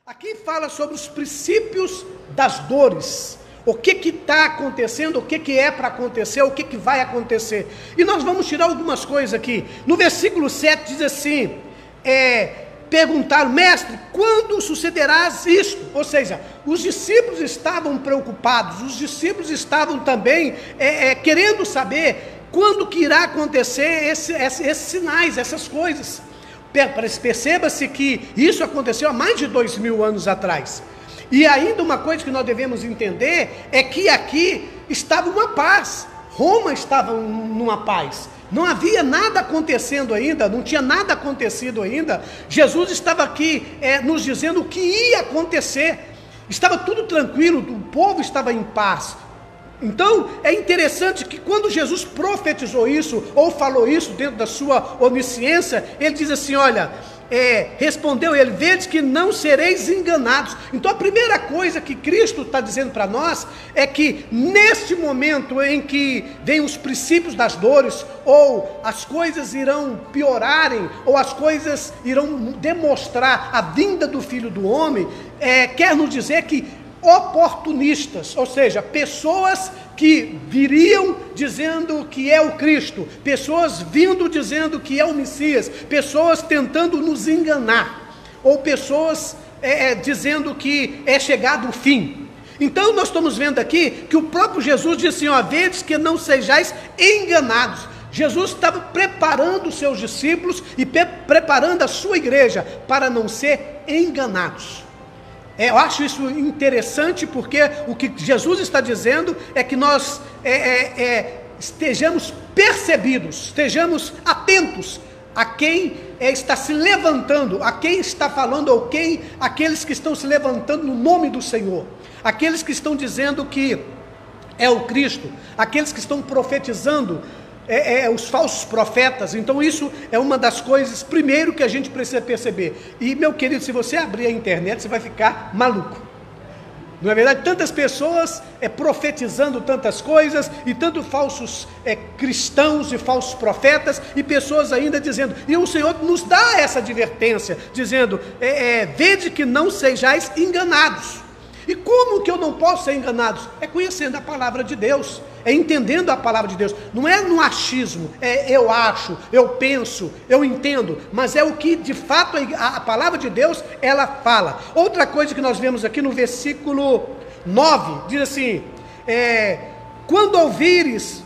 Aqui fala sobre os princípios das dores. O que está acontecendo, o que é para acontecer, o que vai acontecer. E nós vamos tirar algumas coisas aqui. No versículo 7 diz assim, perguntaram, mestre, quando sucederás isto? Ou seja, os discípulos estavam preocupados, os discípulos estavam também querendo saber quando que irá acontecer esses sinais, essas coisas. Perceba-se que isso aconteceu há mais de 2000 anos atrás. E ainda uma coisa que nós devemos entender é que aqui estava uma paz. Roma estava numa paz. Não havia nada acontecendo ainda, não tinha nada acontecido ainda. Jesus estava aqui nos dizendo o que ia acontecer. Estava tudo tranquilo, o povo estava em paz. Então é interessante que quando Jesus profetizou isso, ou falou isso dentro da sua onisciência, ele diz assim, olha, respondeu ele, vedes que não sereis enganados. Então a primeira coisa que Cristo está dizendo para nós, é que neste momento em que vem os princípios das dores, ou as coisas irão piorarem, ou as coisas irão demonstrar a vinda do Filho do Homem, quer nos dizer que oportunistas, ou seja, pessoas que viriam dizendo que é o Cristo, pessoas vindo dizendo que é o Messias, pessoas tentando nos enganar, ou pessoas dizendo que é chegado o fim. Então nós estamos vendo aqui que o próprio Jesus disse assim, vedes que não sejais enganados. Jesus estava preparando os seus discípulos e preparando a sua igreja para não ser enganados. Eu acho isso interessante, porque o que Jesus está dizendo é que nós estejamos percebidos, estejamos atentos a quem está se levantando, a quem está falando, ou aqueles que estão se levantando no nome do Senhor, aqueles que estão dizendo que é o Cristo, aqueles que estão profetizando, os falsos profetas. Então isso é uma das coisas, primeiro, que a gente precisa perceber. E meu querido, se você abrir a internet, você vai ficar maluco. Não é verdade? Tantas pessoas profetizando tantas coisas, e tanto falsos cristãos e falsos profetas, e pessoas ainda dizendo, e o Senhor nos dá essa advertência, dizendo, vede que não sejais enganados. E como que eu não posso ser enganado? É conhecendo a palavra de Deus, entendendo a palavra de Deus. Não é no achismo, eu acho, eu penso, eu entendo, mas é o que de fato a palavra de Deus, ela fala. Outra coisa que nós vemos aqui no versículo 9, diz assim, quando ouvires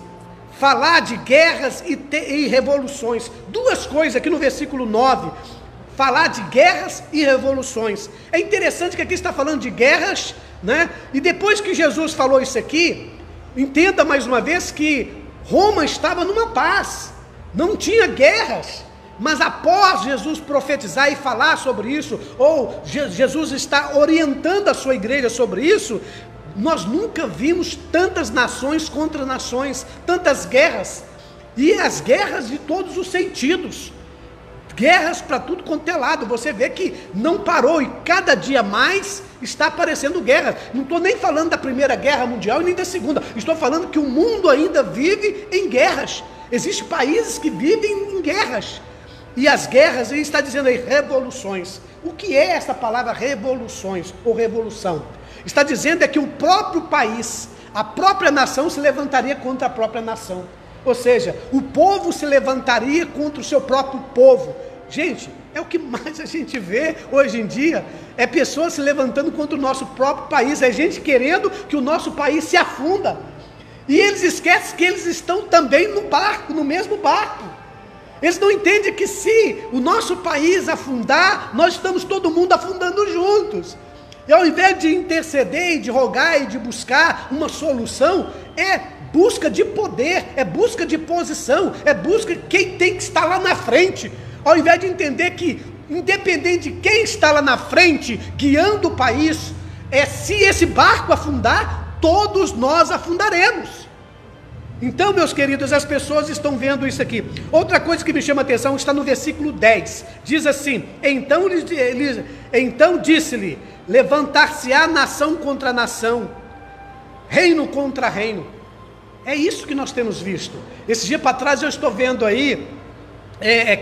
falar de guerras e revoluções. Duas coisas aqui no versículo 9, falar de guerras e revoluções. É interessante que aqui está falando de guerras, né? E depois que Jesus falou isso aqui, entenda mais uma vez que Roma estava numa paz, não tinha guerras. Mas após Jesus profetizar e falar sobre isso, ou Jesus está orientando a sua igreja sobre isso, nós nunca vimos tantas nações contra nações, tantas guerras, e as guerras de todos os sentidos. Guerras para tudo quanto é lado. Você vê que não parou, e cada dia mais está aparecendo guerra. Não estou nem falando da Primeira Guerra Mundial e nem da Segunda. Estou falando que o mundo ainda vive em guerras. Existem países que vivem em guerras. E as guerras, ele está dizendo aí, revoluções. O que é essa palavra revoluções ou revolução? Está dizendo que o próprio país, a própria nação se levantaria contra a própria nação. Ou seja, o povo se levantaria contra o seu próprio povo. Gente, é o que mais a gente vê hoje em dia, pessoas se levantando contra o nosso próprio país, gente querendo que o nosso país se afunda, e eles esquecem que eles estão também no barco, no mesmo barco. Eles não entendem que se o nosso país afundar, nós estamos todo mundo afundando juntos. E ao invés de interceder, e de rogar, e de buscar uma solução, busca de poder, busca de posição, busca de quem tem que estar lá na frente, ao invés de entender que, independente de quem está lá na frente, guiando o país, se esse barco afundar, todos nós afundaremos. Então, meus queridos, as pessoas estão vendo isso aqui. Outra coisa que me chama a atenção está no versículo 10, diz assim, então disse-lhe, levantar-se-á nação contra nação, reino contra reino. É isso que nós temos visto. Esse dia para trás eu estou vendo aí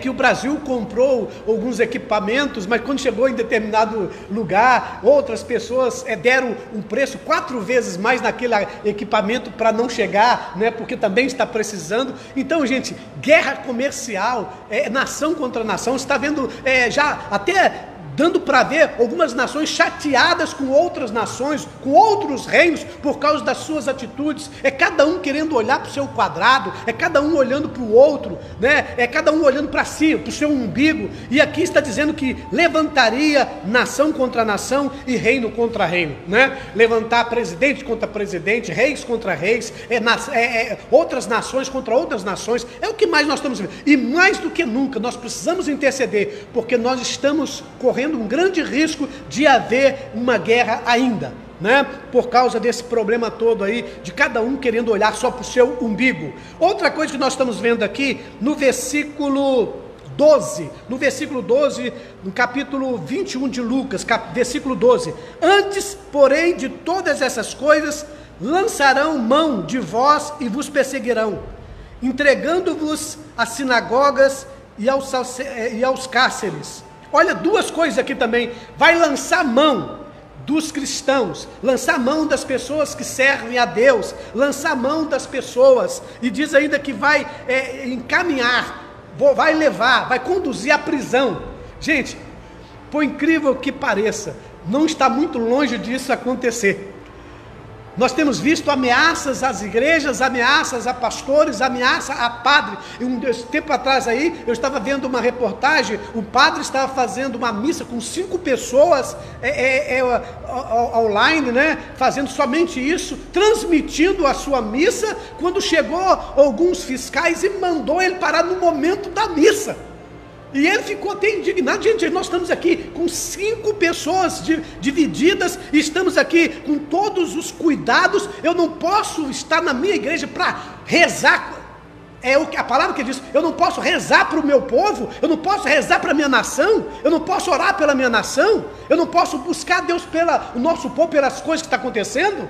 que o Brasil comprou alguns equipamentos, mas quando chegou em determinado lugar, outras pessoas deram um preço 4 vezes mais naquele equipamento para não chegar, né, porque também está precisando. Então, gente, guerra comercial, nação contra nação, está vendo já até dando para ver algumas nações chateadas com outras nações, com outros reinos, por causa das suas atitudes. É cada um querendo olhar para o seu quadrado, é cada um olhando para o outro, né? É cada um olhando para si, para o seu umbigo. E aqui está dizendo que levantaria nação contra nação e reino contra reino, né? Levantar presidente contra presidente, reis contra reis, outras nações contra outras nações. É o que mais nós estamos vendo. E mais do que nunca, nós precisamos interceder, porque nós estamos correndo um grande risco de haver uma guerra ainda, né? Por causa desse problema todo aí, de cada um querendo olhar só para o seu umbigo. Outra coisa que nós estamos vendo aqui, no versículo 12, no capítulo 21 de Lucas, versículo 12: antes, porém, de todas essas coisas, lançarão mão de vós e vos perseguirão, entregando-vos às sinagogas e aos cárceres. Olha, 2 coisas aqui também: vai lançar mão dos cristãos, lançar mão das pessoas que servem a Deus, lançar mão das pessoas, e diz ainda que vai encaminhar, vai levar, vai conduzir à prisão. Gente, por incrível que pareça, não está muito longe disso acontecer. Nós temos visto ameaças às igrejas, ameaças a pastores, ameaça a padre. Um tempo atrás aí, eu estava vendo uma reportagem, o padre estava fazendo uma missa com 5 pessoas online, né? Fazendo somente isso, transmitindo a sua missa, quando chegou alguns fiscais e mandou ele parar no momento da missa. E ele ficou até indignado. Gente, nós estamos aqui com 5 pessoas divididas, e estamos aqui com todos os cuidados. Eu não posso estar na minha igreja para rezar, a palavra que diz, eu não posso rezar para o meu povo, eu não posso rezar para a minha nação, eu não posso orar pela minha nação, eu não posso buscar Deus o nosso povo, pelas coisas que estão acontecendo.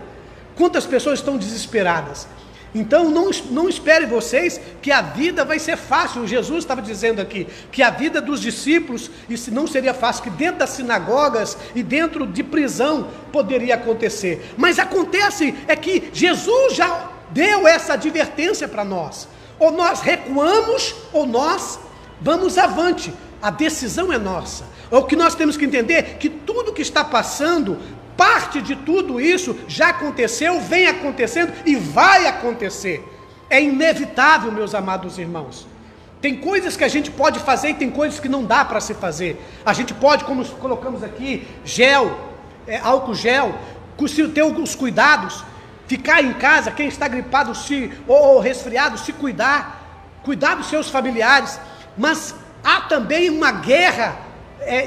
Quantas pessoas estão desesperadas? Então não espere vocês que a vida vai ser fácil. Jesus estava dizendo aqui que a vida dos discípulos isso não seria fácil, que dentro das sinagogas e dentro de prisão poderia acontecer. Mas acontece que Jesus já deu essa advertência para nós: ou nós recuamos ou nós vamos avante. A decisão é nossa. O que nós temos que entender, que tudo que está passando, parte de tudo isso já aconteceu, vem acontecendo e vai acontecer. É inevitável, meus amados irmãos. Tem coisas que a gente pode fazer e tem coisas que não dá para se fazer. A gente pode, como colocamos aqui, álcool gel, ter alguns cuidados, ficar em casa, quem está gripado ou resfriado, se cuidar dos seus familiares. Mas há também uma guerra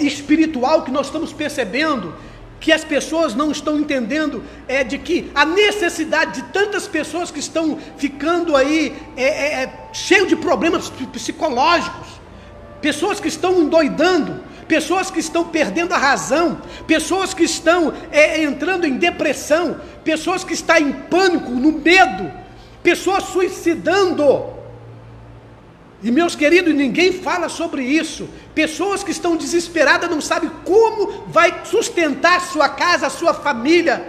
espiritual que nós estamos percebendo, que as pessoas não estão entendendo, de que a necessidade de tantas pessoas que estão ficando aí cheio de problemas psicológicos, pessoas que estão endoidando, pessoas que estão perdendo a razão, pessoas que estão entrando em depressão, pessoas que estão em pânico, no medo, pessoas suicidando. E meus queridos, ninguém fala sobre isso. Pessoas que estão desesperadas, não sabem como vai sustentar sua casa, sua família,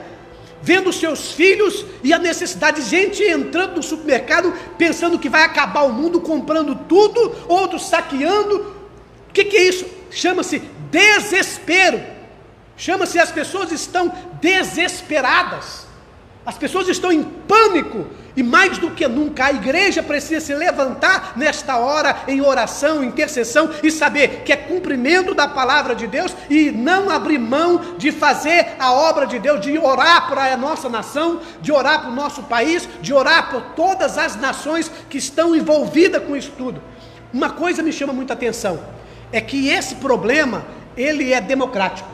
vendo seus filhos e a necessidade de gente entrando no supermercado, pensando que vai acabar o mundo, comprando tudo, outros saqueando. O que é isso? Chama-se desespero. Chama-se, as pessoas estão desesperadas. As pessoas estão em pânico. E mais do que nunca, a igreja precisa se levantar nesta hora em oração, intercessão, e saber que é cumprimento da palavra de Deus, e não abrir mão de fazer a obra de Deus, de orar para a nossa nação, de orar para o nosso país, de orar por todas as nações que estão envolvidas com isso tudo. Uma coisa me chama muita atenção, é que esse problema, ele é democrático.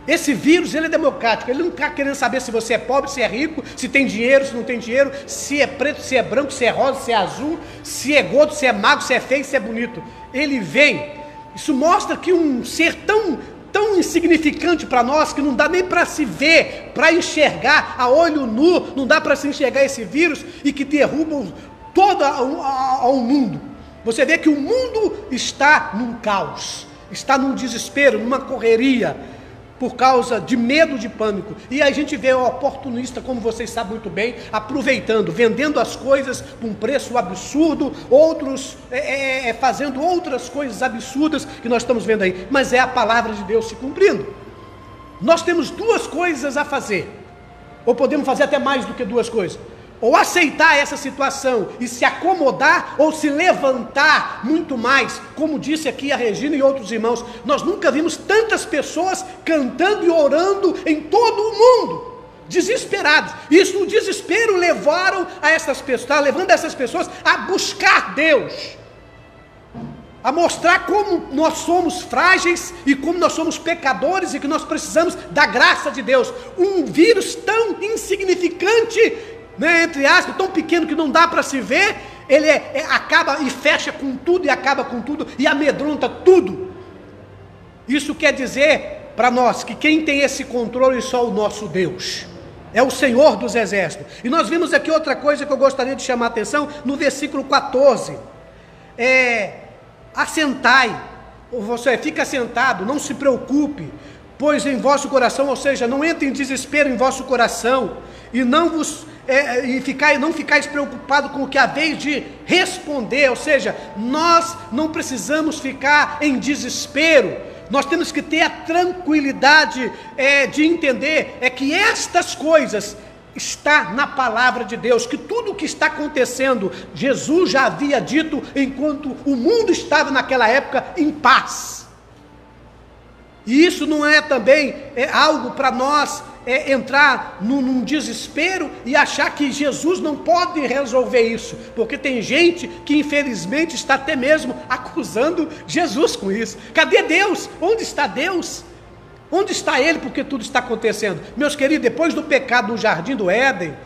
Esse vírus, ele é democrático. Ele não está querendo saber se você é pobre, se é rico, se tem dinheiro, se não tem dinheiro, se é preto, se é branco, se é rosa, se é azul, se é gordo, se é magro, se é feio, se é bonito. Ele vem. Isso mostra que um ser tão insignificante para nós, que não dá nem para se ver, para enxergar a olho nu, não dá para se enxergar esse vírus, e que derruba todo ao mundo. Você vê que o mundo está num caos, está num desespero, numa correria, por causa de medo, de pânico. E a gente vê o oportunista, como vocês sabem muito bem, aproveitando, vendendo as coisas por um preço absurdo, outros fazendo outras coisas absurdas que nós estamos vendo aí. Mas é a palavra de Deus se cumprindo. Nós temos duas coisas a fazer, ou podemos fazer até mais do que duas coisas: ou aceitar essa situação e se acomodar, ou se levantar muito mais, como disse aqui a Regina e outros irmãos. Nós nunca vimos tantas pessoas cantando e orando em todo o mundo, desesperados. Isso, no desespero, levaram a essas pessoas, está levando essas pessoas a buscar Deus, a mostrar como nós somos frágeis e como nós somos pecadores e que nós precisamos da graça de Deus. Um vírus tão insignificante, entre aspas, tão pequeno que não dá para se ver, ele acaba e fecha com tudo e acaba com tudo e amedronta tudo. Isso quer dizer para nós que quem tem esse controle é só o nosso Deus, é o Senhor dos Exércitos. E nós vimos aqui outra coisa que eu gostaria de chamar a atenção, no versículo 14, assentai, ou você fica sentado, não se preocupe, pois em vosso coração, ou seja, não entre em desespero em vosso coração, e não ficais preocupado com o que haveis de responder. Ou seja, nós não precisamos ficar em desespero, nós temos que ter a tranquilidade de entender que estas coisas está na palavra de Deus, que tudo o que está acontecendo, Jesus já havia dito enquanto o mundo estava naquela época em paz. E isso não é também algo para nós entrar num desespero e achar que Jesus não pode resolver isso, porque tem gente que infelizmente está até mesmo acusando Jesus com isso. Cadê Deus? Onde está Deus? Onde está Ele? Porque tudo está acontecendo. Meus queridos, depois do pecado no jardim do Éden,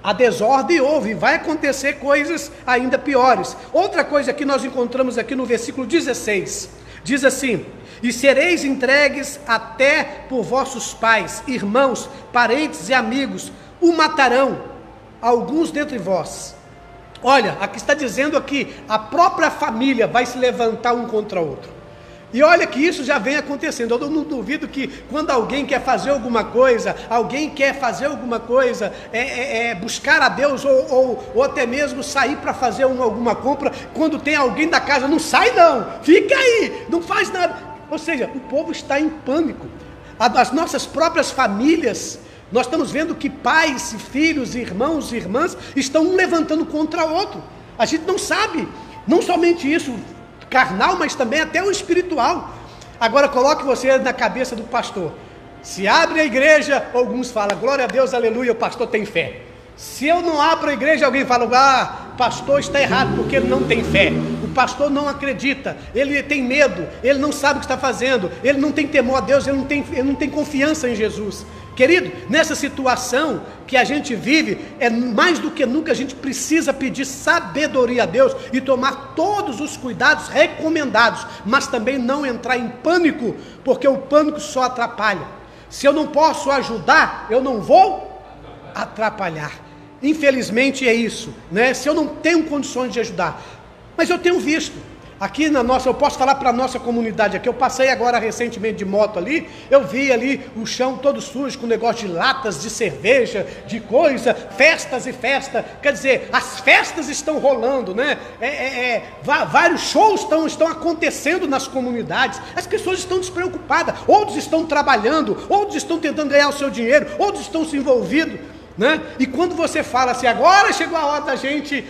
a desordem houve, e vai acontecer coisas ainda piores. Outra coisa que nós encontramos aqui no versículo 16, diz assim: e sereis entregues até por vossos pais, irmãos, parentes e amigos, o matarão, alguns dentre vós. Olha, aqui está dizendo aqui, a própria família vai se levantar um contra o outro. E olha que isso já vem acontecendo. Eu não duvido que quando alguém quer fazer alguma coisa, buscar a Deus, ou até mesmo sair para fazer alguma compra, quando tem alguém da casa, não sai não, fica aí, não faz nada. Ou seja, o povo está em pânico. As nossas próprias famílias, nós estamos vendo que pais, filhos, irmãos e irmãs estão um levantando contra o outro. A gente não sabe, não somente isso carnal, mas também até o espiritual. Agora coloque você na cabeça do pastor. Se abre a igreja, alguns falam, glória a Deus, aleluia, o pastor tem fé. Se eu não abro a igreja, alguém fala, pastor está errado, porque ele não tem fé. O pastor não acredita, ele tem medo, ele não sabe o que está fazendo, ele não tem temor a Deus, ele não tem confiança em Jesus. Querido, nessa situação que a gente vive, mais do que nunca a gente precisa pedir sabedoria a Deus e tomar todos os cuidados recomendados, mas também não entrar em pânico, porque o pânico só atrapalha. Se eu não posso ajudar, eu não vou atrapalhar. Infelizmente é isso, né? Se eu não tenho condições de ajudar, mas eu tenho visto. Aqui eu posso falar para a nossa comunidade aqui, eu passei agora recentemente de moto ali, eu vi ali o chão todo sujo, com negócio de latas de cerveja, de coisa, festas e festa, quer dizer, as festas estão rolando, né? Vários shows estão acontecendo nas comunidades, as pessoas estão despreocupadas, outros estão trabalhando, outros estão tentando ganhar o seu dinheiro, outros estão se envolvidos, né? E quando você fala assim, agora chegou a hora da gente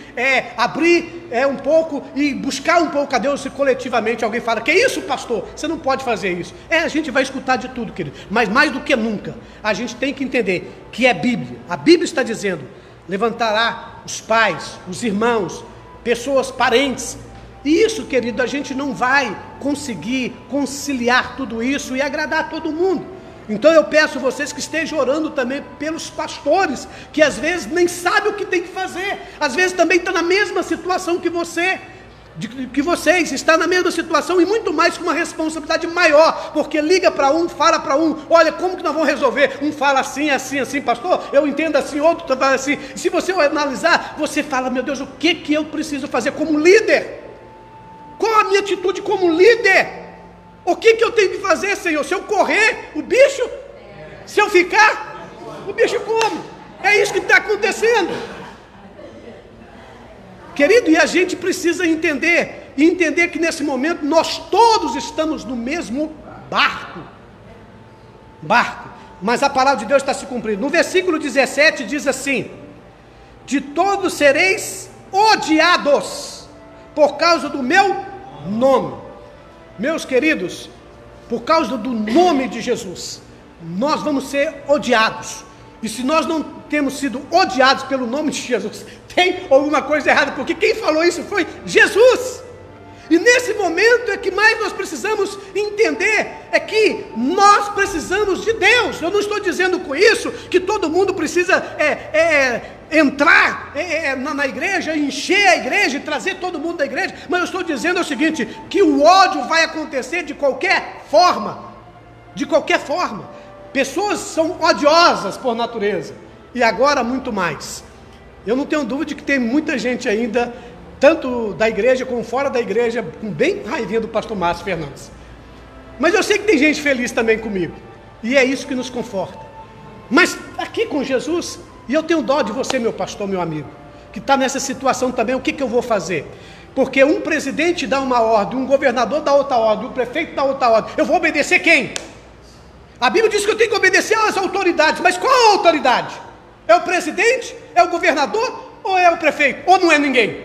abrir um pouco e buscar um pouco a Deus coletivamente, alguém fala, que isso, pastor? Você não pode fazer isso. A gente vai escutar de tudo, querido, mas mais do que nunca, a gente tem que entender que é Bíblia. A Bíblia está dizendo, levantará os pais, os irmãos, pessoas, parentes. E isso, querido, a gente não vai conseguir conciliar tudo isso e agradar a todo mundo. Então eu peço a vocês que estejam orando também pelos pastores, que às vezes nem sabem o que tem que fazer, às vezes também estão na mesma situação que vocês, está na mesma situação e muito mais com uma responsabilidade maior, porque liga para um, fala para um, olha, como que nós vamos resolver? Um fala assim, assim, assim, pastor, eu entendo assim, outro fala assim, e se você analisar, você fala, meu Deus, o que eu preciso fazer como líder? Qual a minha atitude como líder? O que eu tenho que fazer, Senhor? Se eu correr, o bicho? Se eu ficar, o bicho come. É isso que está acontecendo. Querido, e a gente precisa entender que nesse momento nós todos estamos no mesmo barco. Mas a palavra de Deus está se cumprindo. No versículo 17 diz assim: de todos sereis odiados por causa do meu nome. Meus queridos, por causa do nome de Jesus, nós vamos ser odiados. E se nós não temos sido odiados pelo nome de Jesus, tem alguma coisa errada, porque quem falou isso foi Jesus. E nesse momento é que mais nós precisamos entender, é que nós precisamos de Deus. Eu não estou dizendo com isso que todo mundo precisa entrar na igreja, encher a igreja e trazer todo mundo da igreja, mas eu estou dizendo o seguinte, que o ódio vai acontecer de qualquer forma. Pessoas são odiosas por natureza, e agora muito mais. Eu não tenho dúvida de que tem muita gente ainda, tanto da igreja como fora da igreja, com bem raivinha do pastor Márcio Fernandes. Mas eu sei que tem gente feliz também comigo, e é isso que nos conforta. Mas aqui com Jesus, e eu tenho dó de você, meu pastor, meu amigo, que está nessa situação também, o que eu vou fazer? Porque um presidente dá uma ordem, um governador dá outra ordem, um prefeito dá outra ordem, eu vou obedecer quem? A Bíblia diz que eu tenho que obedecer às autoridades, mas qual a autoridade? É o presidente? É o governador? Ou é o prefeito? Ou não é ninguém?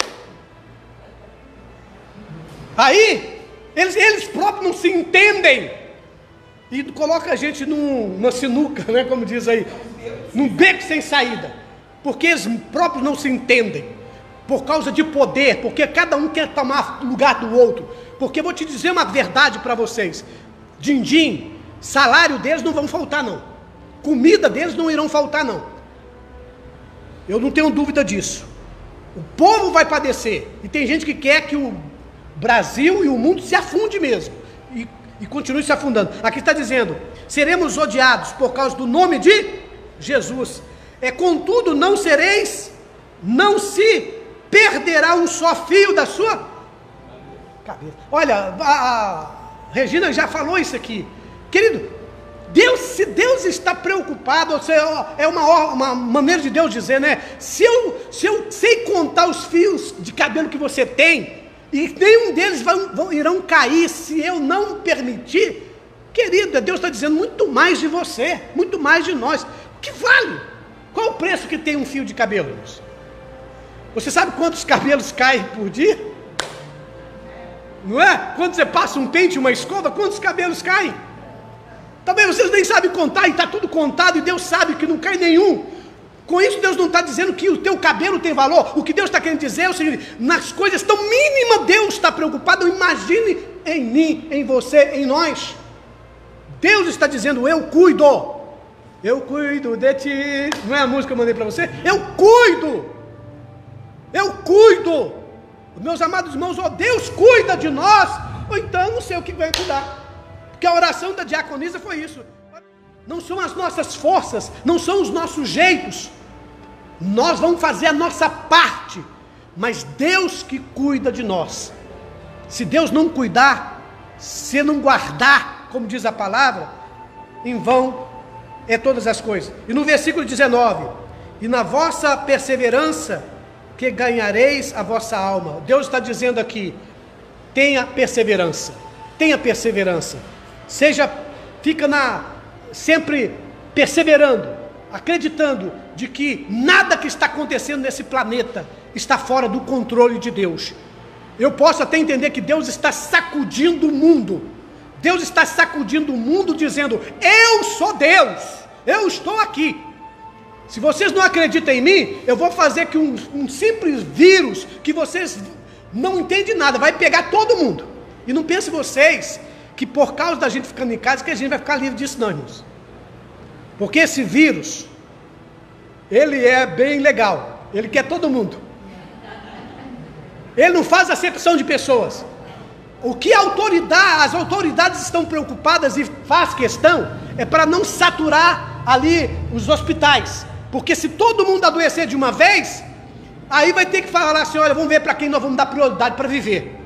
Aí, eles próprios não se entendem, e coloca a gente numa sinuca, né, como diz aí, num beco sem saída, porque eles próprios não se entendem, por causa de poder, porque cada um quer tomar lugar do outro. Porque eu vou te dizer uma verdade para vocês, din-din, salário deles não vão faltar não, comida deles não irão faltar não, eu não tenho dúvida disso. O povo vai padecer, e tem gente que quer que o Brasil e o mundo se afunde mesmo, e continue se afundando. Aqui está dizendo, seremos odiados por causa do nome de Jesus, contudo não não se perderá um só fio da sua cabeça. Olha, a Regina já falou isso aqui, querido, se Deus está preocupado, é uma maneira de Deus dizer, né? Se eu sei contar os fios de cabelo que você tem, e nenhum deles irão cair se eu não permitir, querido, Deus está dizendo muito mais de você, muito mais de nós. O que vale? Qual o preço que tem um fio de cabelo? Você sabe quantos cabelos caem por dia? Não é? Quando você passa um pente, uma escova, quantos cabelos caem? Também vocês nem sabem contar, e está tudo contado, e Deus sabe que não cai nenhum. Com isso Deus não está dizendo que o teu cabelo tem valor. O que Deus está querendo dizer é o seguinte, nas coisas tão mínimas Deus está preocupado. Imagine em mim, em você, em nós. Deus está dizendo, eu cuido de ti. Não é a música que eu mandei para você? Eu cuido, meus amados irmãos, Deus cuida de nós, ou então não sei o que vai cuidar, porque a oração da diaconisa foi isso. Não são as nossas forças, não são os nossos jeitos, nós vamos fazer a nossa parte, mas Deus que cuida de nós. Se Deus não cuidar, se não guardar, como diz a palavra, em vão é todas as coisas. E no versículo 19, e na vossa perseverança que ganhareis a vossa alma. Deus está dizendo aqui, tenha perseverança, fica sempre perseverando, acreditando de que nada que está acontecendo nesse planeta está fora do controle de Deus. Eu posso até entender que Deus está sacudindo o mundo, dizendo, eu sou Deus, eu estou aqui. Se vocês não acreditam em mim, eu vou fazer que um simples vírus, que vocês não entendem nada, vai pegar todo mundo. E não pensem vocês que por causa da gente ficando em casa, que a gente vai ficar livre disso não, irmãos. Porque esse vírus, ele é bem legal, ele quer todo mundo. Ele não faz acepção de pessoas. O que as autoridades estão preocupadas e faz questão, é para não saturar ali os hospitais. Porque se todo mundo adoecer de uma vez, aí vai ter que falar assim, olha, vamos ver para quem nós vamos dar prioridade para viver.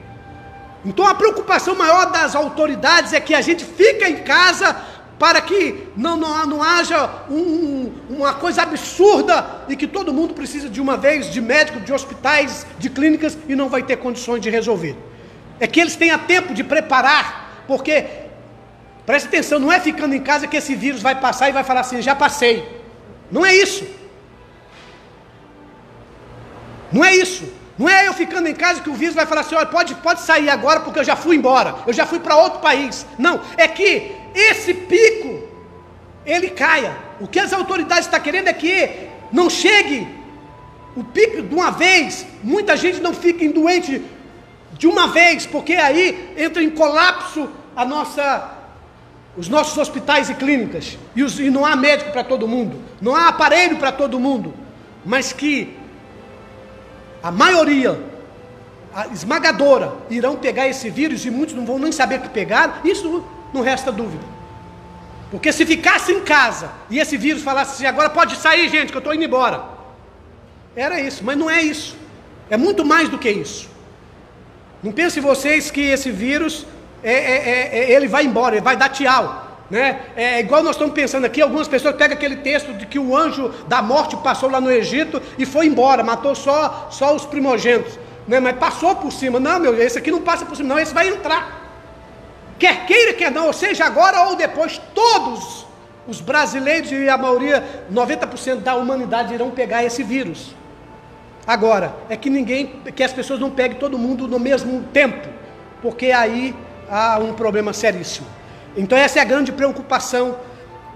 Então a preocupação maior das autoridades é que a gente fica em casa para que não haja uma coisa absurda e que todo mundo precisa de uma vez de médico, de hospitais, de clínicas e não vai ter condições de resolver. É que eles tenham tempo de preparar, porque, preste atenção, não é ficando em casa que esse vírus vai passar e vai falar assim, já passei. Não é isso. Não é isso. Não é eu ficando em casa que o vírus vai falar assim, olha, pode sair agora porque eu já fui embora, eu já fui para outro país. Não, é que esse pico, ele caia. O que as autoridades estão querendo é que não chegue o pico de uma vez, muita gente não fique doente de uma vez, porque aí entra em colapso os nossos hospitais e clínicas, e não há médico para todo mundo, não há aparelho para todo mundo, mas que a maioria, a esmagadora, irão pegar esse vírus e muitos não vão nem saber que pegaram, isso não resta dúvida. Porque se ficasse em casa e esse vírus falasse assim, agora pode sair gente que eu estou indo embora, era isso, mas não é isso, é muito mais do que isso. Não pensem vocês que esse vírus, ele vai embora, ele vai dar tchau, né? É igual nós estamos pensando aqui, algumas pessoas pegam aquele texto de que o anjo da morte passou lá no Egito e foi embora, matou só os primogênitos, né? Mas passou por cima. Não, meu, esse aqui não passa por cima, não, esse vai entrar. Quer queira, quer não, ou seja, agora ou depois, todos os brasileiros e a maioria, 90% da humanidade irão pegar esse vírus. Agora, é que as pessoas não peguem todo mundo no mesmo tempo, porque aí há um problema seríssimo. Então essa é a grande preocupação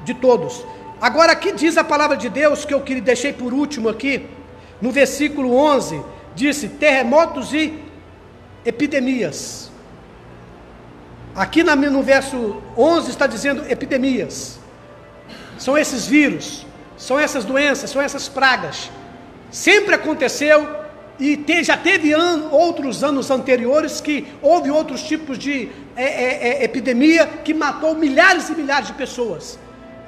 de todos. Agora aqui diz a palavra de Deus, que eu deixei por último aqui, no versículo 11, disse, terremotos e epidemias. Aqui no verso 11 está dizendo epidemias. São esses vírus, são essas doenças, são essas pragas. Sempre aconteceu e já teve outros anos anteriores que houve outros tipos de epidemia que matou milhares e milhares de pessoas.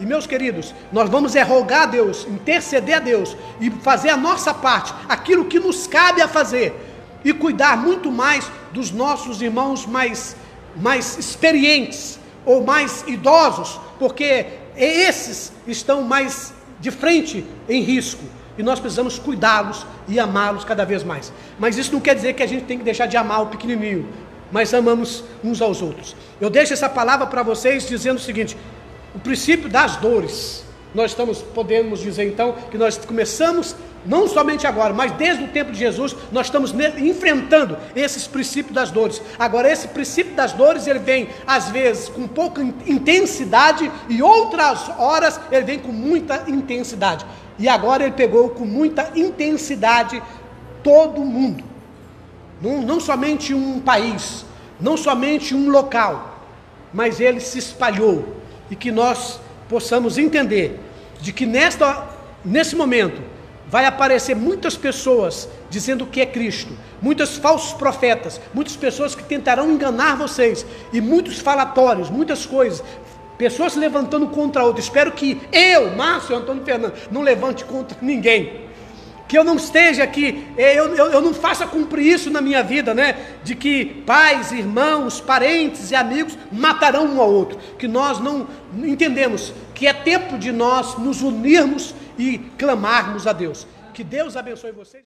E meus queridos, nós vamos rogar a Deus, interceder a Deus e fazer a nossa parte, aquilo que nos cabe a fazer e cuidar muito mais dos nossos irmãos mais experientes ou mais idosos, porque esses estão mais de frente em risco. E nós precisamos cuidá-los e amá-los cada vez mais. Mas isso não quer dizer que a gente tem que deixar de amar o pequenininho, mas amamos uns aos outros. Eu deixo essa palavra para vocês dizendo o seguinte, o princípio das dores. Podemos dizer então que nós começamos, não somente agora, mas desde o tempo de Jesus, nós estamos enfrentando esses princípios das dores. Agora esse princípio das dores, ele vem às vezes com pouca intensidade e outras horas ele vem com muita intensidade. E agora ele pegou com muita intensidade todo mundo, não somente um país, não somente um local, mas ele se espalhou, e que nós possamos entender de que nesse momento vai aparecer muitas pessoas dizendo que é Cristo, muitos falsos profetas, muitas pessoas que tentarão enganar vocês, e muitos falatórios, muitas coisas, pessoas se levantando contra outras. Espero que eu, Márcio Antônio Fernando, não levante contra ninguém, que eu não esteja aqui, eu não faça cumprir isso na minha vida, né? De que pais, irmãos, parentes e amigos matarão um ao outro, que nós não entendemos que é tempo de nós nos unirmos e clamarmos a Deus. Que Deus abençoe vocês.